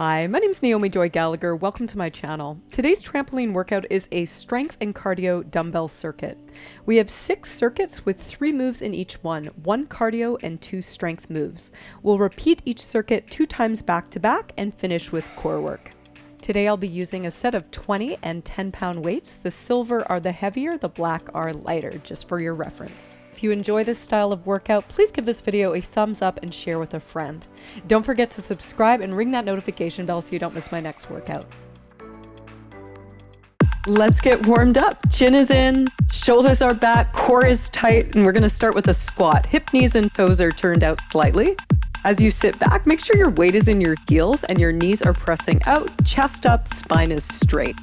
Hi, my name is Naomi Joy Gallagher. Welcome to my channel. Today's trampoline workout is a strength and cardio dumbbell circuit. We have 6 circuits with 3 moves in each one 1 cardio and 2 strength moves. We'll repeat each circuit 2 times back to back and finish with core work. Today I'll be using a set of 20 and 10-pound weights. The silver are the heavier, the black are lighter, just for your reference. If you enjoy this style of workout, please give this video a thumbs up and share with a friend. Don't forget to subscribe and ring that notification bell so you don't miss my next workout. Let's get warmed up. Chin is in, shoulders are back, core is tight, and we're gonna start with a squat. Hip, knees, and toes are turned out slightly. As you sit back, make sure your weight is in your heels and your knees are pressing out, chest up, spine is straight.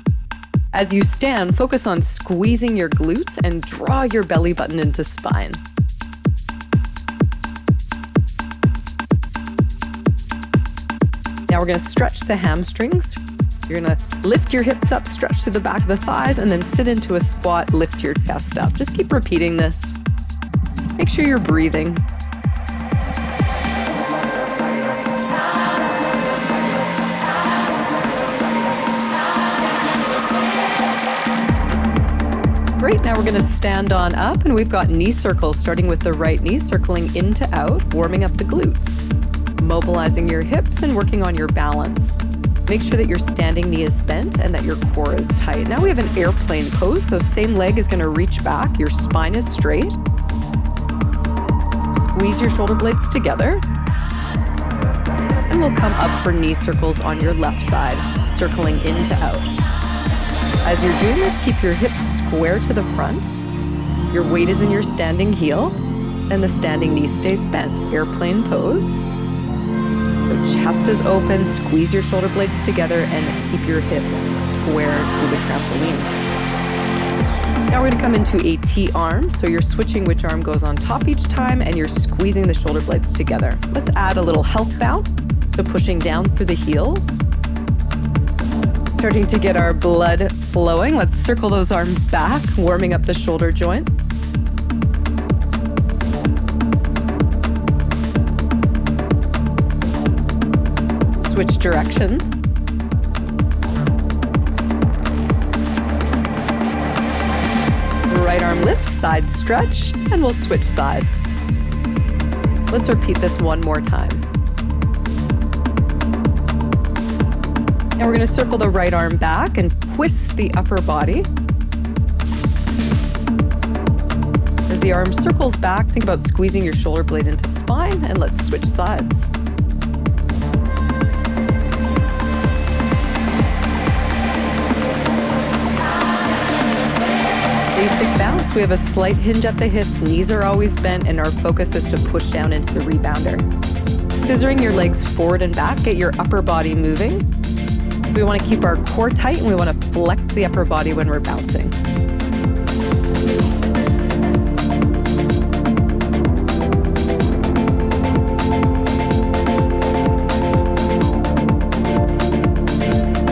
As you stand, focus on squeezing your glutes and draw your belly button into spine. Now we're going to stretch the hamstrings. You're going to lift your hips up, stretch to the back of the thighs, and then sit into a squat, lift your chest up. Just keep repeating this. Make sure you're breathing. Great, now we're going to stand on up and we've got knee circles starting with the right knee circling in to out, warming up the glutes, mobilizing your hips and working on your balance. Make sure that your standing knee is bent and that your core is tight. Now we have an airplane pose, so same leg is going to reach back, your spine is straight. Squeeze your shoulder blades together. And we'll come up for knee circles on your left side, circling in to out. As you're doing this, keep your hips square to the front. Your weight is in your standing heel, and the standing knee stays bent. Airplane pose. So chest is open, squeeze your shoulder blades together, and keep your hips square to the trampoline. Now we're going to come into a T-arm. So you're switching which arm goes on top each time, and you're squeezing the shoulder blades together. Let's add a little health bounce. So pushing down through the heels. Starting to get our blood flowing. Let's circle those arms back, warming up the shoulder joint. Switch directions. Right arm lifts, side stretch, and we'll switch sides. Let's repeat this one more time. Now we're going to circle the right arm back and twist the upper body. As the arm circles back, think about squeezing your shoulder blade into spine, and let's switch sides. Basic bounce. We have a slight hinge at the hips, knees are always bent, and our focus is to push down into the rebounder. Scissoring your legs forward and back, get your upper body moving. We want to keep our core tight and we want to flex the upper body when we're bouncing.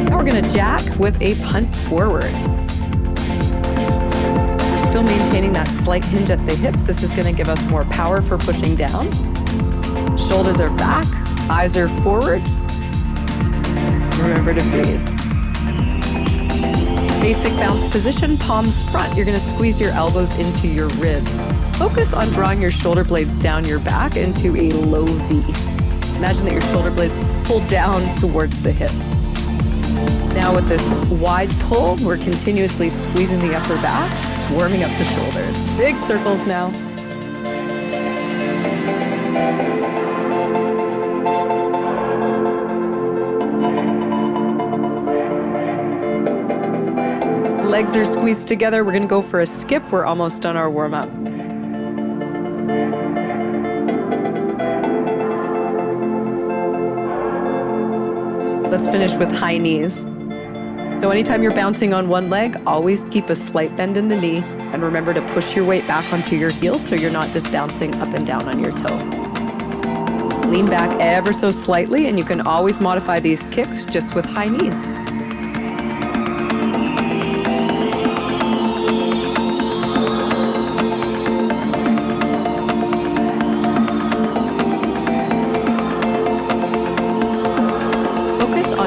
Now we're going to jack with a punt forward. We're still maintaining that slight hinge at the hips. This is going to give us more power for pushing down. Shoulders are back, eyes are forward. Remember to breathe. Basic bounce position, palms front. You're going to squeeze your elbows into your ribs. Focus on drawing your shoulder blades down your back into a low V. Imagine that your shoulder blades pull down towards the hips. Now with this wide pull, we're continuously squeezing the upper back, warming up the shoulders. Big circles now. Legs are squeezed together. We're going to go for a skip. We're almost done our warm-up. Let's finish with high knees. So anytime you're bouncing on one leg, always keep a slight bend in the knee and remember to push your weight back onto your heels so you're not just bouncing up and down on your toe. Lean back ever so slightly, and you can always modify these kicks just with high knees.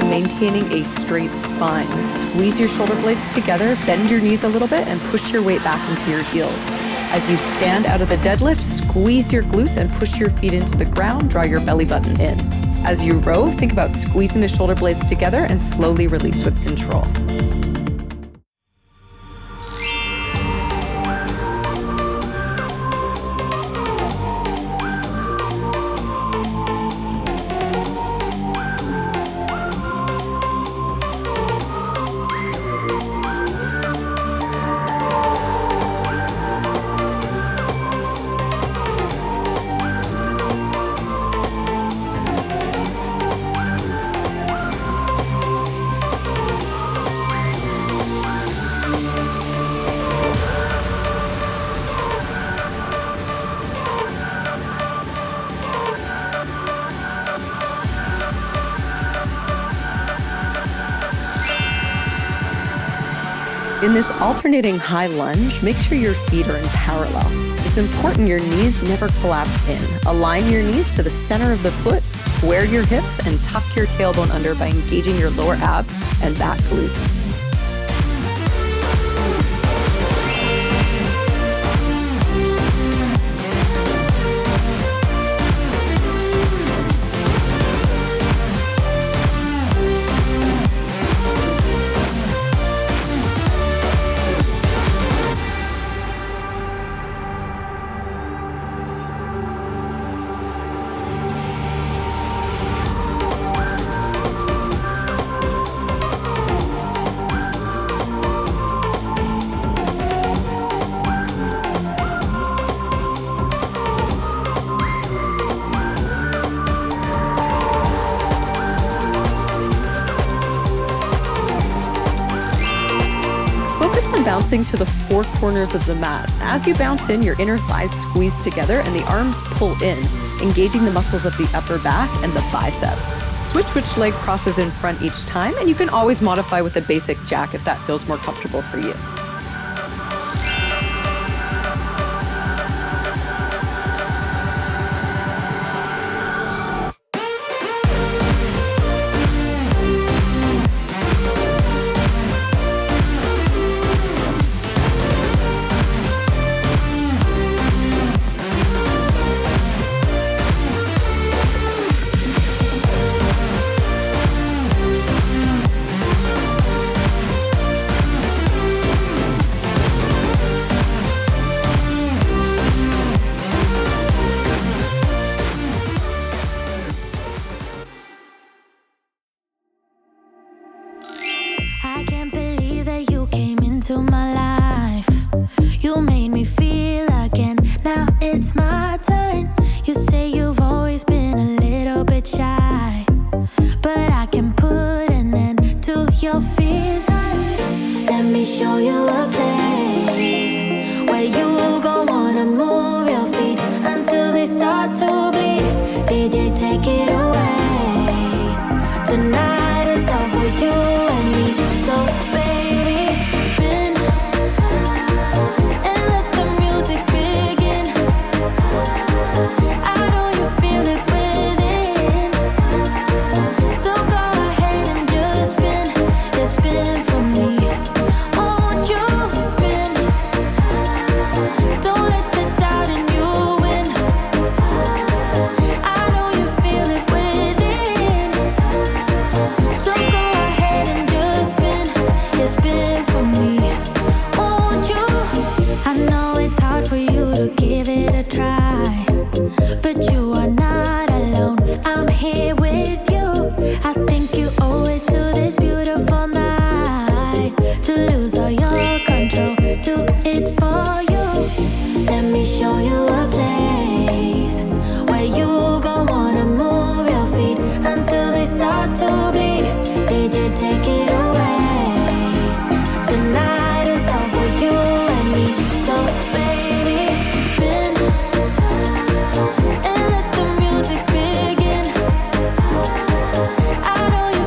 maintaining a straight spine. Squeeze your shoulder blades together, bend your knees a little bit, and push your weight back into your heels. As you stand out of the deadlift, squeeze your glutes and push your feet into the ground, draw your belly button in. As you row, think about squeezing the shoulder blades together and slowly release with control. In this alternating high lunge, make sure your feet are in parallel. It's important your knees never collapse in. Align your knees to the center of the foot, square your hips, and tuck your tailbone under by engaging your lower ab and back glute. Bouncing to the four corners of the mat. As you bounce in, your inner thighs squeeze together and the arms pull in, engaging the muscles of the upper back and the bicep. Switch which leg crosses in front each time, and you can always modify with a basic jack if that feels more comfortable for you. I know you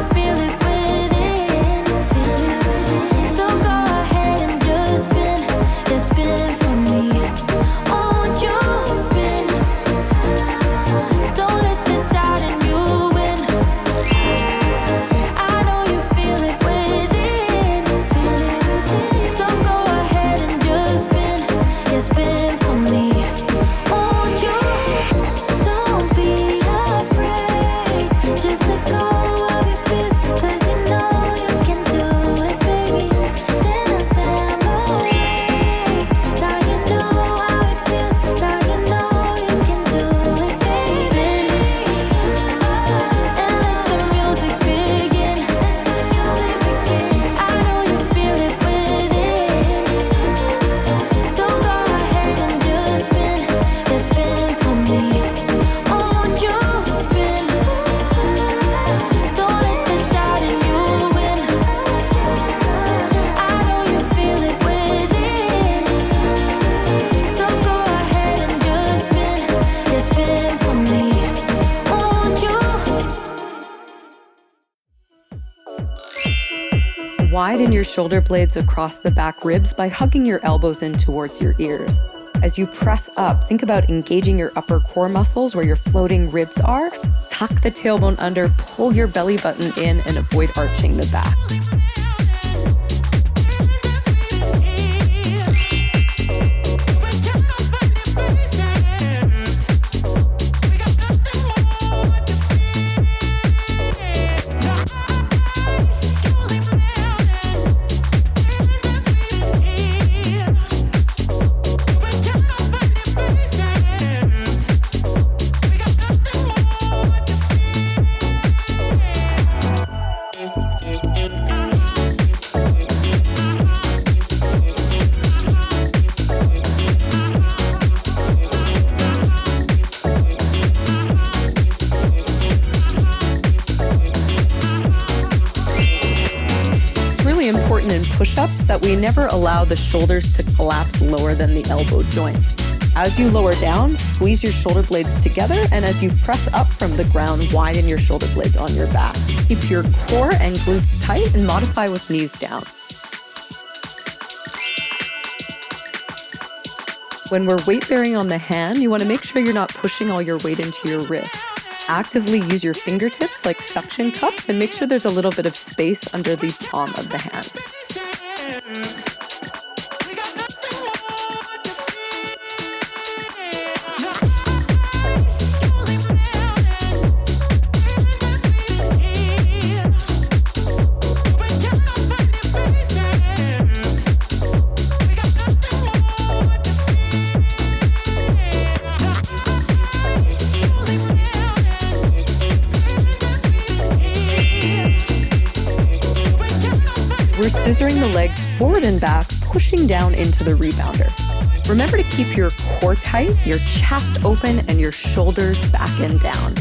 widen your shoulder blades across the back ribs by hugging your elbows in towards your ears. As you press up, think about engaging your upper core muscles where your floating ribs are. Tuck the tailbone under, pull your belly button in, and avoid arching the back. Important in push-ups that we never allow the shoulders to collapse lower than the elbow joint. As you lower down, squeeze your shoulder blades together, and as you press up from the ground, widen your shoulder blades on your back. Keep your core and glutes tight and modify with knees down. When we're weight bearing on the hand, you want to make sure you're not pushing all your weight into your wrist. Actively use your fingertips like suction cups and make sure there's a little bit of space under the palm of the hand. We're scissoring the legs forward and back, pushing down into the rebounder. Remember to keep your core tight, your chest open, and your shoulders back and down.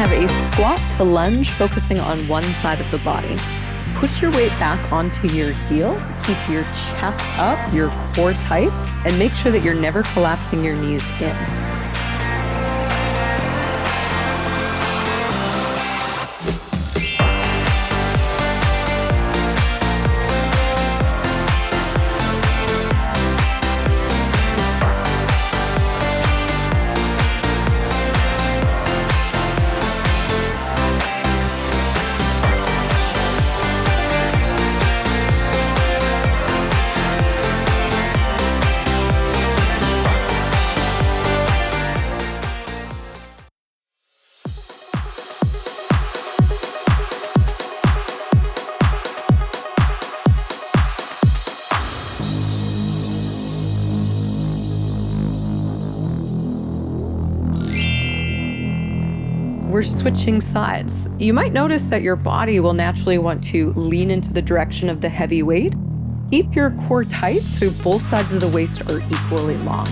have a squat to lunge, focusing on one side of the body. Push your weight back onto your heel, keep your chest up, your core tight, and make sure that you're never collapsing your knees in. We're switching sides. You might notice that your body will naturally want to lean into the direction of the heavy weight. Keep your core tight so both sides of the waist are equally long.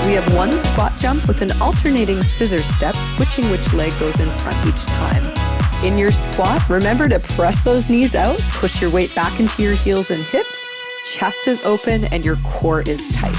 We have one squat jump with an alternating scissor step, switching which leg goes in front each time. In your squat, remember to press those knees out, push your weight back into your heels and hips, chest is open, and your core is tight.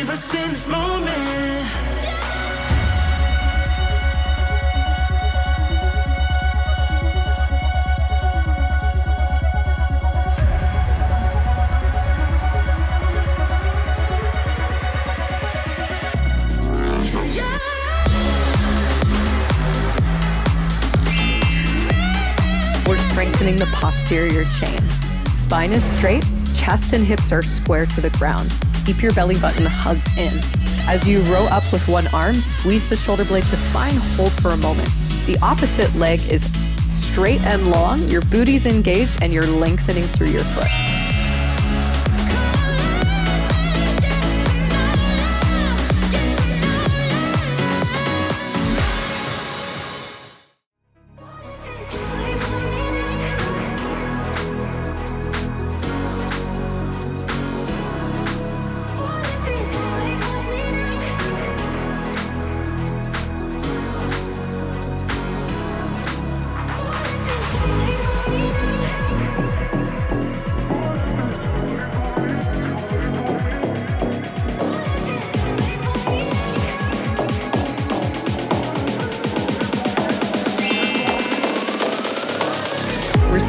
leave us in this moment. We're strengthening the posterior chain. Spine is straight, chest and hips are square to the ground. Keep your belly button hugged in. As you row up with one arm, squeeze the shoulder blade to spine, hold for a moment. The opposite leg is straight and long, your booty's engaged, and you're lengthening through your foot.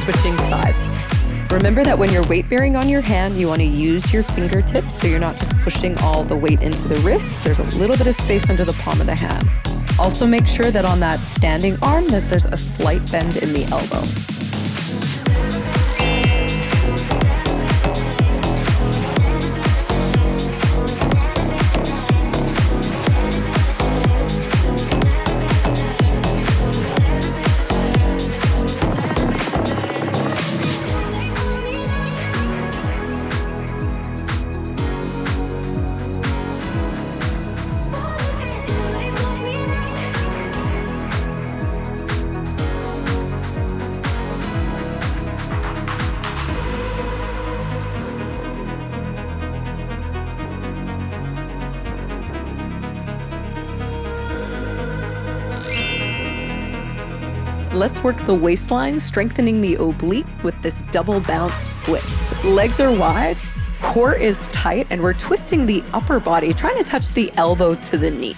Switching sides. Remember that when you're weight bearing on your hand, you want to use your fingertips so you're not just pushing all the weight into the wrists. There's a little bit of space under the palm of the hand. Also make sure that on that standing arm that there's a slight bend in the elbow. Let's work the waistline, strengthening the oblique with this double bounce twist. Legs are wide, core is tight, and we're twisting the upper body, trying to touch the elbow to the knee.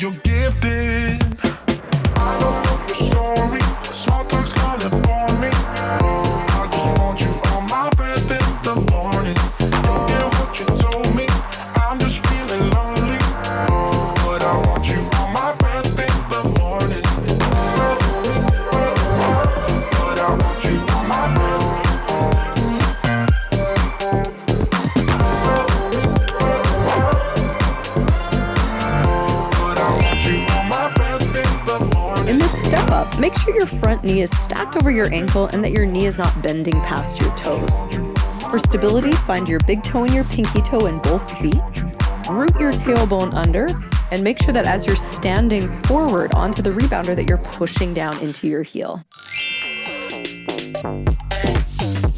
you're gifted. I don't know your story, small talk's gonna bore me. I just want you on my bed in the morning. Don't get what you told me, I'm just feeling lonely. But I want you on my bed in the morning. But I want you on my bed. But I want you on my bed in the morning. In this step up, make sure your front knee is stacked over your ankle and that your knee is not bending past your toes. For stability, find your big toe and your pinky toe in both feet. Root your tailbone under and make sure that as you're standing forward onto the rebounder that you're pushing down into your heel.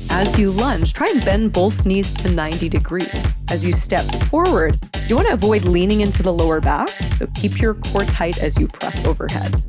As you lunge, try and bend both knees to 90 degrees. As you step forward, you want to avoid leaning into the lower back, so keep your core tight as you press overhead.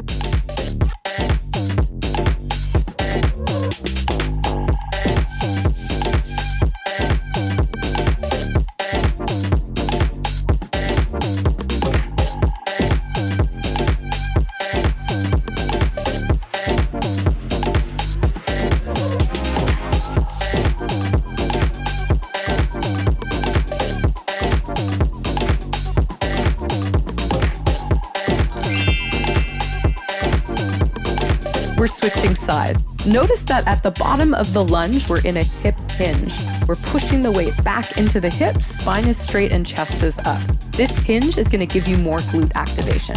We're switching sides. Notice that at the bottom of the lunge, we're in a hip hinge. We're pushing the weight back into the hips, spine is straight and chest is up. This hinge is going to give you more glute activation.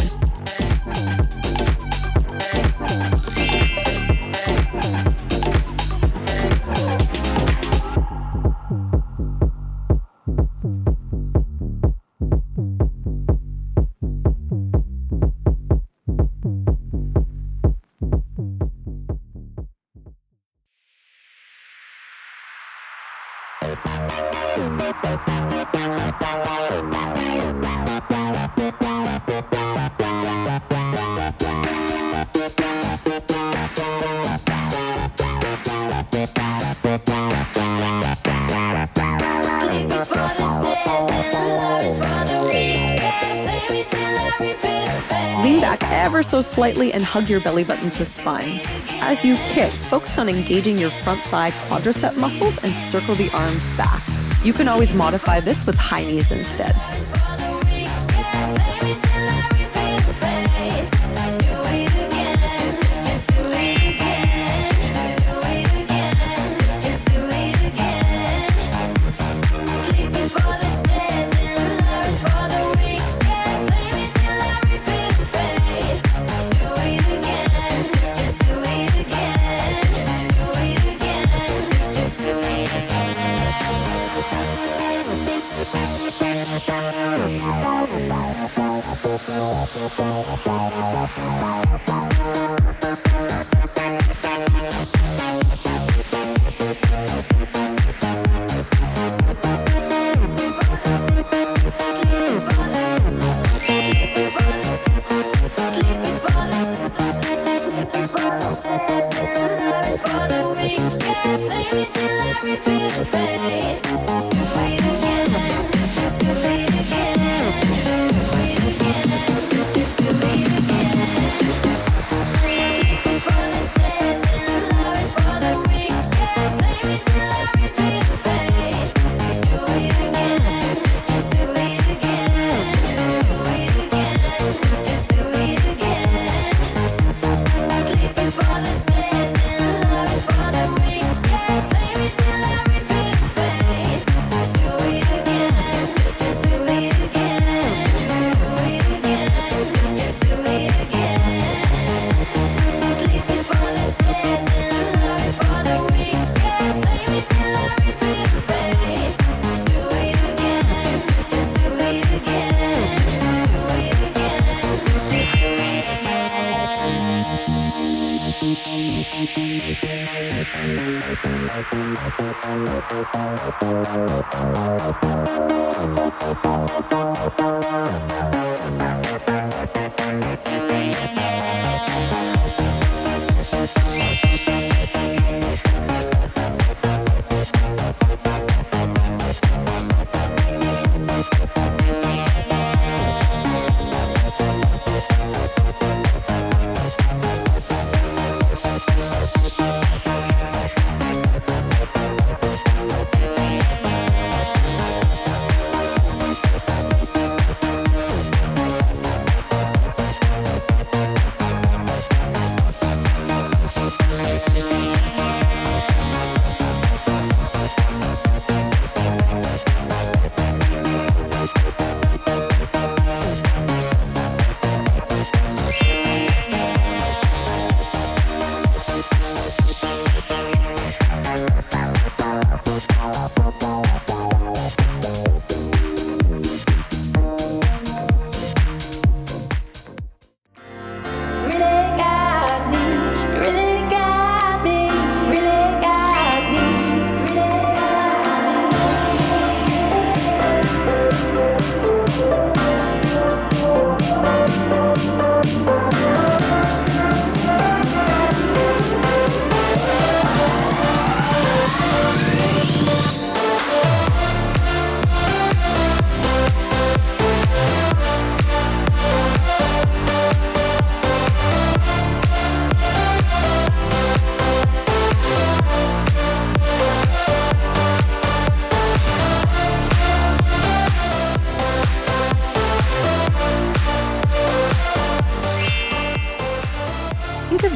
Lean back ever so slightly and hug your belly button to spine. As you kick, focus on engaging your front thigh quadricep muscles and circle the arms back. You can always modify this with high knees instead.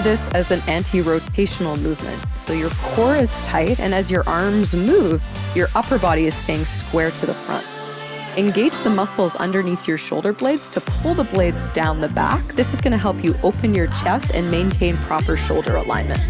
this as an anti-rotational movement. So your core is tight, and as your arms move, your upper body is staying square to the front. Engage the muscles underneath your shoulder blades to pull the blades down the back. This is going to help you open your chest and maintain proper shoulder alignment.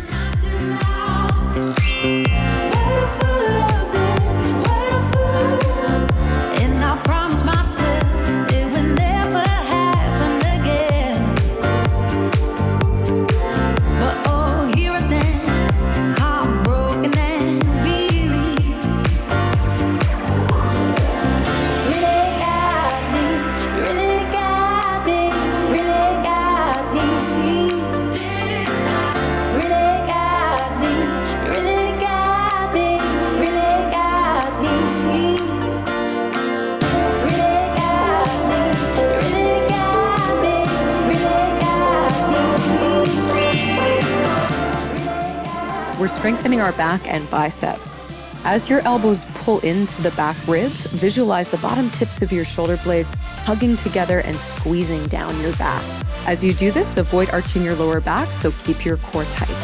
We're strengthening our back and bicep. As your elbows pull into the back ribs, visualize the bottom tips of your shoulder blades hugging together and squeezing down your back. As you do this, avoid arching your lower back, so keep your core tight.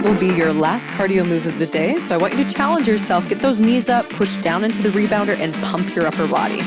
Will be your last cardio move of the day. So I want you to challenge yourself, get those knees up, push down into the rebounder, and pump your upper body.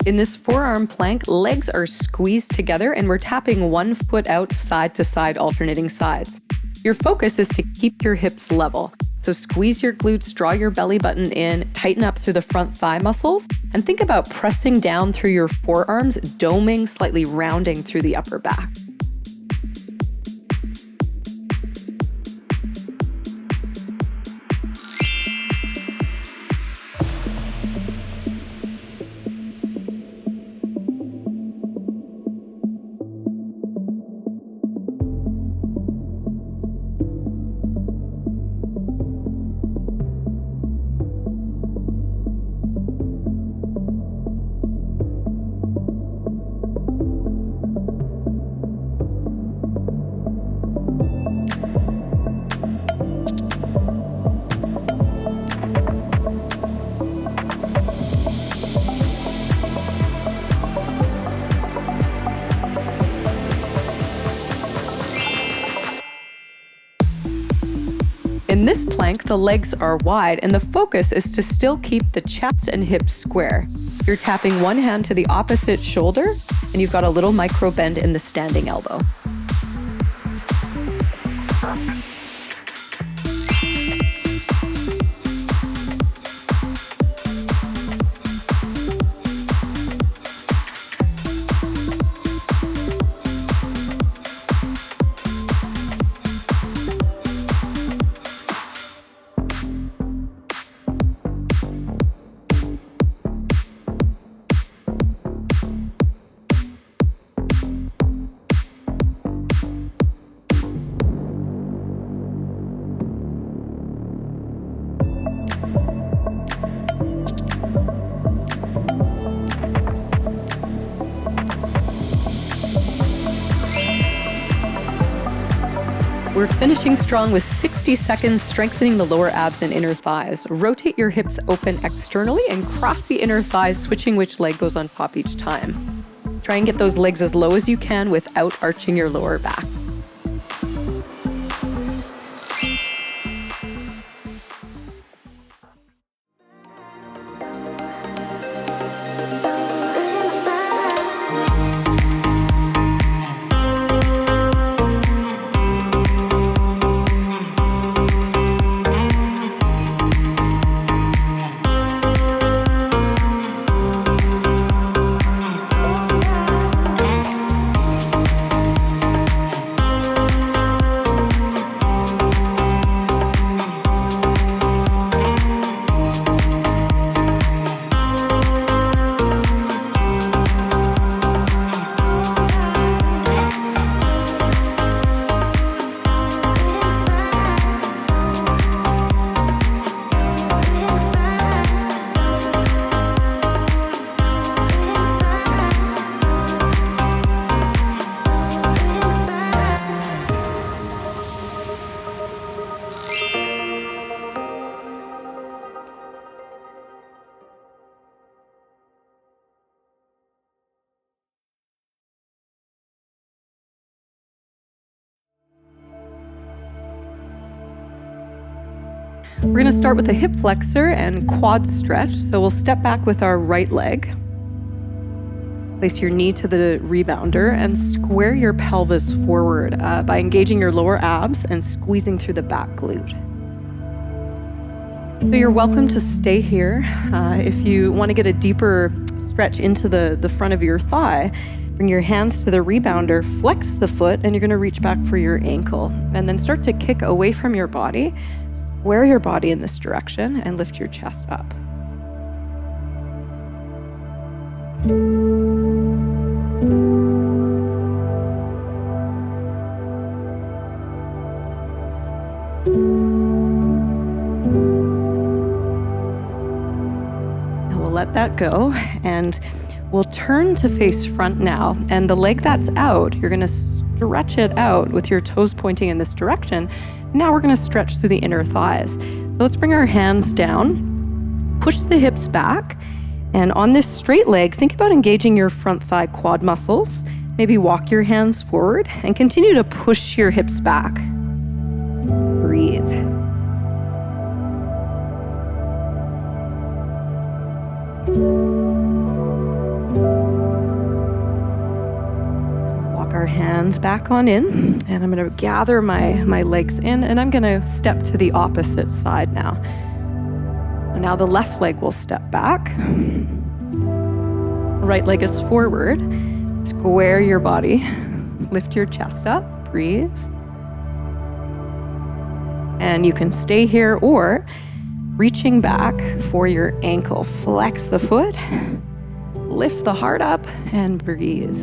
In this forearm plank, legs are squeezed together and we're tapping one foot out side to side, alternating sides. Your focus is to keep your hips level. So squeeze your glutes, draw your belly button in, tighten up through the front thigh muscles, and think about pressing down through your forearms, doming, slightly rounding through the upper back. In this plank, the legs are wide and the focus is to still keep the chest and hips square. You're tapping one hand to the opposite shoulder and you've got a little micro bend in the standing elbow. We're finishing strong with 60 seconds, strengthening the lower abs and inner thighs. Rotate your hips open externally and cross the inner thighs, switching which leg goes on top each time. Try and get those legs as low as you can without arching your lower back. We're going to start with a hip flexor and quad stretch. So we'll step back with our right leg. Place your knee to the rebounder and square your pelvis forward by engaging your lower abs and squeezing through the back glute. So you're welcome to stay here. If you want to get a deeper stretch into the front of your thigh, bring your hands to the rebounder, flex the foot, and you're going to reach back for your ankle. And then start to kick away from your body. Square your body in this direction and lift your chest up. Now we'll let that go and we'll turn to face front now. And the leg that's out, you're going to stretch it out with your toes pointing in this direction. Now we're going to stretch through the inner thighs. So let's bring our hands down, push the hips back, and on this straight leg, think about engaging your front thigh quad muscles. Maybe walk your hands forward and continue to push your hips back. Breathe. hands back on in, and I'm going to gather my legs in, and I'm going to step to the opposite side now. Now the left leg will step back. Right leg is forward. Square your body. Lift your chest up. Breathe. And you can stay here or reaching back for your ankle. Flex the foot. Lift the heart up and breathe.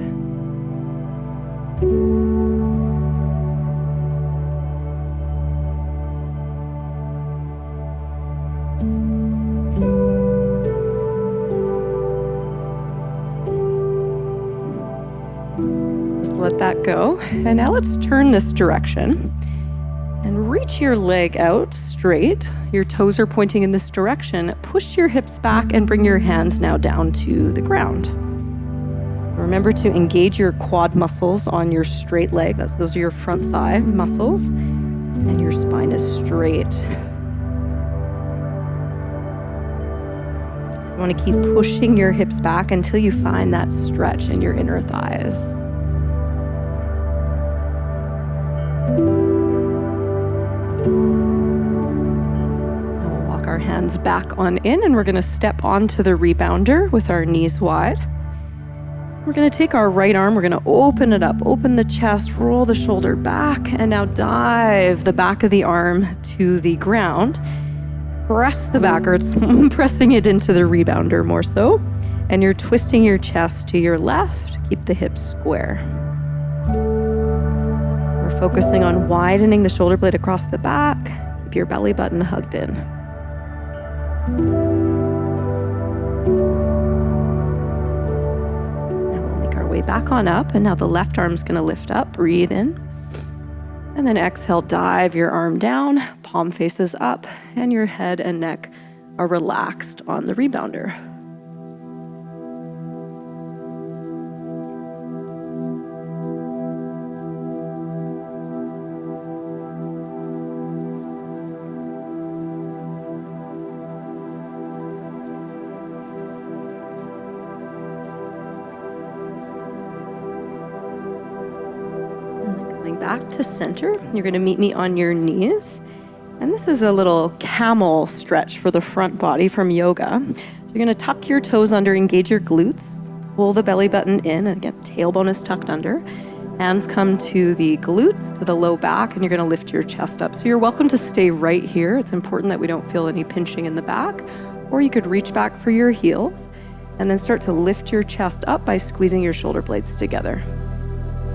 Let that go. And now let's turn this direction and reach your leg out straight. Your toes are pointing in this direction. Push your hips back and bring your hands now down to the ground. Remember to engage your quad muscles on your straight leg. Those are your front thigh muscles. And your spine is straight. You want to keep pushing your hips back until you find that stretch in your inner thighs. Our hands back on in, and we're going to step onto the rebounder with our knees wide. We're going to take our right arm, we're going to open it up, open the chest, roll the shoulder back, and now dive the back of the arm to the ground. Press the back, or it's pressing it into the rebounder more so, and you're twisting your chest to your left. Keep the hips square. We're focusing on widening the shoulder blade across the back. Keep your belly button hugged in. Now we'll make our way back on up, and now the left arm's going to lift up. Breathe in, and then exhale, dive your arm down, palm faces up, and your head and neck are relaxed on the rebounder. Back to center. You're going to meet me on your knees. And this is a little camel stretch for the front body from yoga. So you're going to tuck your toes under, engage your glutes, pull the belly button in, and again, tailbone is tucked under. Hands come to the glutes, to the low back, and you're going to lift your chest up. So you're welcome to stay right here. It's important that we don't feel any pinching in the back. Or you could reach back for your heels and then start to lift your chest up by squeezing your shoulder blades together.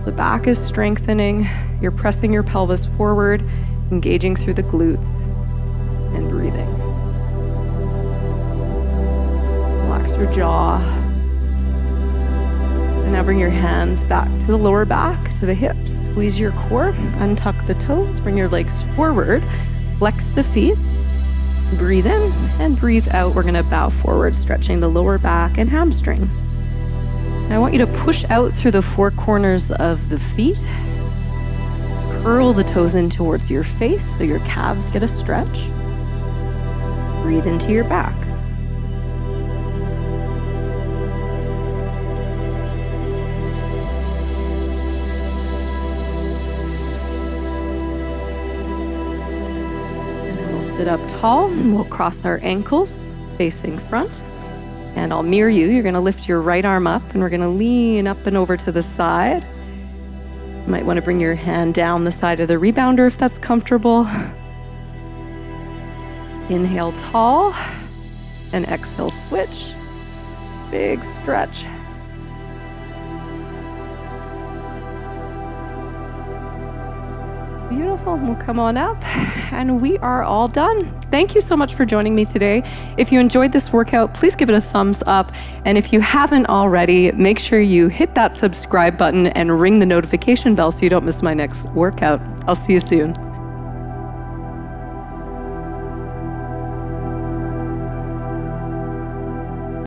The back is strengthening. You're pressing your pelvis forward, engaging through the glutes, and breathing. Relax your jaw. And now bring your hands back to the lower back, to the hips. Squeeze your core, untuck the toes, bring your legs forward, flex the feet. Breathe in and breathe out. We're going to bow forward, stretching the lower back and hamstrings. I want you to push out through the four corners of the feet. Curl the toes in towards your face so your calves get a stretch. Breathe into your back. And then we'll sit up tall and we'll cross our ankles facing front. And I'll mirror you. You're going to lift your right arm up, and we're going to lean up and over to the side. You might want to bring your hand down the side of the rebounder if that's comfortable. Inhale tall, and exhale switch. Big stretch. Beautiful. We'll come on up, and we are all done. Thank you so much for joining me today. If you enjoyed this workout, please give it a thumbs up. And if you haven't already, make sure you hit that subscribe button and ring the notification bell so you don't miss my next workout. I'll see you soon.